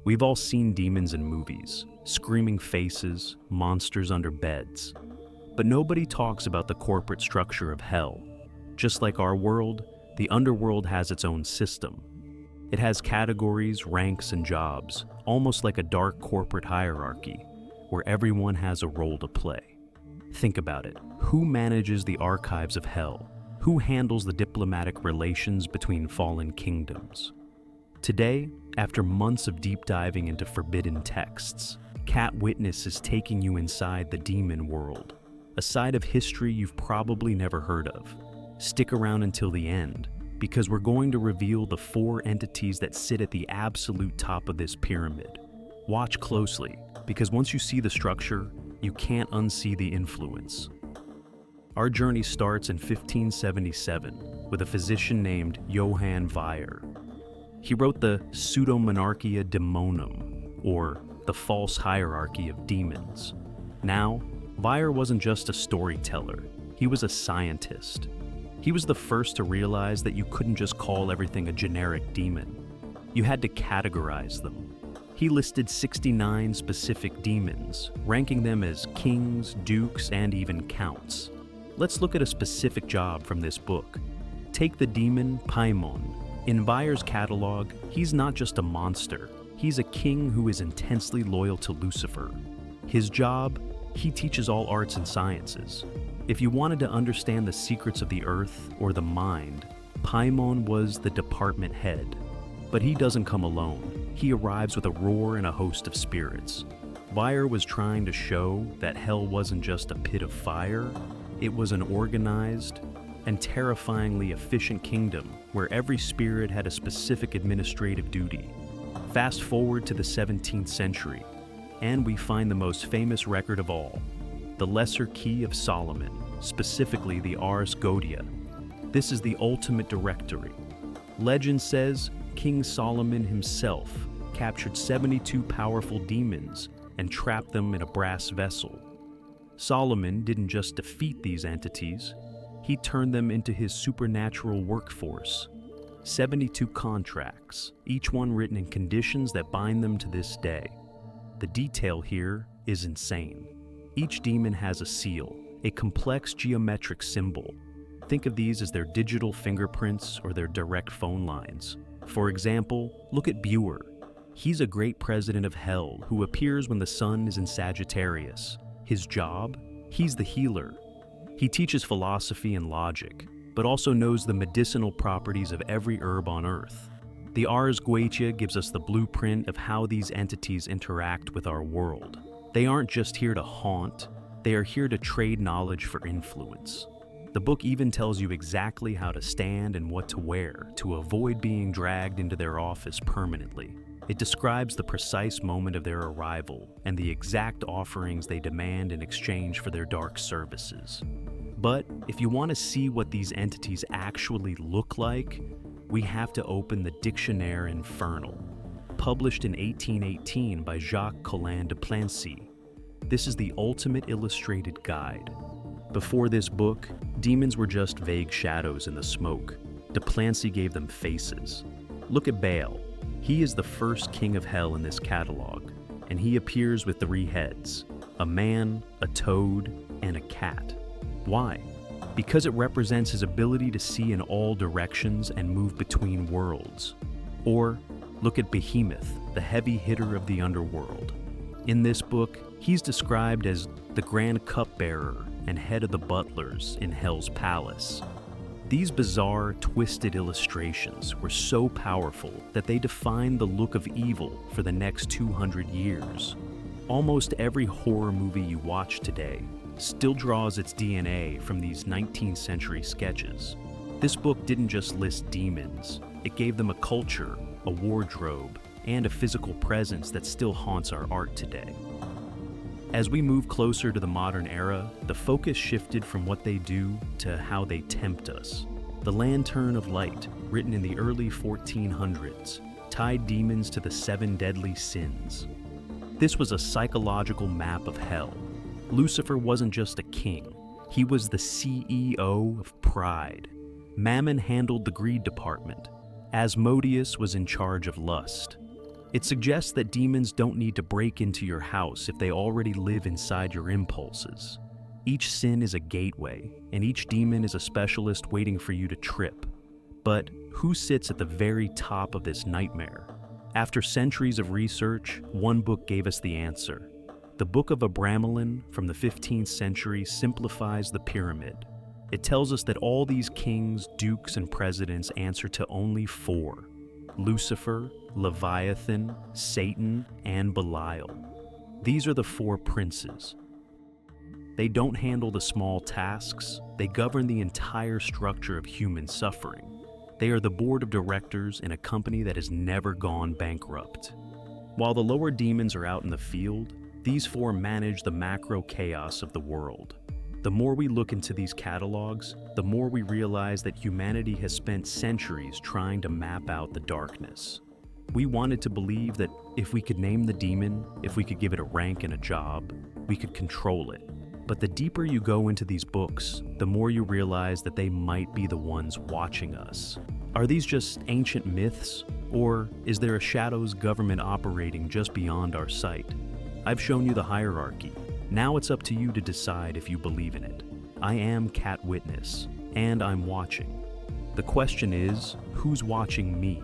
We've all seen demons in movies, screaming faces, monsters under beds. But nobody talks about the corporate structure of hell. Just like our world, the underworld has its own system. It has categories, ranks, and jobs, almost like a dark corporate hierarchy, where everyone has a role to play. Think about it. Who manages the archives of hell? Who handles the diplomatic relations between fallen kingdoms? Today, after months of deep diving into forbidden texts, Cat Witness is taking you inside the demon world, a side of history you've probably never heard of. Stick around until the end, because we're going to reveal the 4 entities that sit at the absolute top of this pyramid. Watch closely, because once you see the structure, you can't unsee the influence. Our journey starts in 1577 with a physician named Johann Weyer. He wrote the Pseudomonarchia Daemonum, or the false hierarchy of demons. Now, Weyer wasn't just a storyteller, he was a scientist. He was the first to realize that you couldn't just call everything a generic demon. You had to categorize them. He listed 69 specific demons, ranking them as kings, dukes, and even counts. Let's look at a specific job from this book. Take the demon Paimon. In Weyer's catalog, he's not just a monster, he's a king who is intensely loyal to Lucifer. His job? He teaches all arts and sciences. If you wanted to understand the secrets of the earth or the mind, Paimon was the department head. But he doesn't come alone. He arrives with a roar and a host of spirits. Weyer was trying to show that hell wasn't just a pit of fire, it was an organized and terrifyingly efficient kingdom where every spirit had a specific administrative duty. Fast forward to the 17th century, and we find the most famous record of all, the Lesser Key of Solomon, specifically the Ars Goetia. This is the ultimate directory. Legend says King Solomon himself captured 72 powerful demons and trapped them in a brass vessel. Solomon didn't just defeat these entities, he turned them into his supernatural workforce. 72 contracts, each one written in conditions that bind them to this day. The detail here is insane. Each demon has a seal, a complex geometric symbol. Think of these as their digital fingerprints or their direct phone lines. For example, look at Buer. He's a great president of hell who appears when the sun is in Sagittarius. His job? He's the healer. He teaches philosophy and logic, but also knows the medicinal properties of every herb on Earth. The Ars Goetia gives us the blueprint of how these entities interact with our world. They aren't just here to haunt, they are here to trade knowledge for influence. The book even tells you exactly how to stand and what to wear to avoid being dragged into their office permanently. It describes the precise moment of their arrival and the exact offerings they demand in exchange for their dark services. But if you want to see what these entities actually look like, we have to open the Dictionnaire Infernal, published in 1818 by Jacques de Plancy. This is the ultimate illustrated guide. Before this book, demons were just vague shadows in the smoke. De Plancy gave them faces. Look at Belial. He is the first king of hell in this catalog, and he appears with 3 heads, a man, a toad, and a cat. Why? Because it represents his ability to see in all directions and move between worlds. Or, look at Behemoth, the heavy hitter of the underworld. In this book, he's described as the grand cupbearer and head of the butlers in Hell's Palace. These bizarre, twisted illustrations were so powerful that they defined the look of evil for the next 200 years. Almost every horror movie you watch today still draws its DNA from these 19th century sketches. This book didn't just list demons, it gave them a culture, a wardrobe, and a physical presence that still haunts our art today. As we move closer to the modern era, the focus shifted from what they do to how they tempt us. The Lantern of Light, written in the early 1400s, tied demons to the 7 deadly sins. This was a psychological map of hell. Lucifer wasn't just a king, he was the CEO of pride. Mammon handled the greed department. Asmodeus was in charge of lust. It suggests that demons don't need to break into your house if they already live inside your impulses. Each sin is a gateway, and each demon is a specialist waiting for you to trip. But who sits at the very top of this nightmare? After centuries of research, one book gave us the answer. The Book of Abramelin from the 15th century simplifies the pyramid. It tells us that all these kings, dukes, and presidents answer to only four: Lucifer, Leviathan, Satan, and Belial. These are the four princes. They don't handle the small tasks, they govern the entire structure of human suffering. They are the board of directors in a company that has never gone bankrupt. While the lower demons are out in the field, these four manage the macro chaos of the world. The more we look into these catalogs, the more we realize that humanity has spent centuries trying to map out the darkness. We wanted to believe that if we could name the demon, if we could give it a rank and a job, we could control it. But the deeper you go into these books, the more you realize that they might be the ones watching us. Are these just ancient myths, or is there a shadows government operating just beyond our sight? I've shown you the hierarchy. Now it's up to you to decide if you believe in it. I am Cat Witness, and I'm watching. The question is, who's watching me?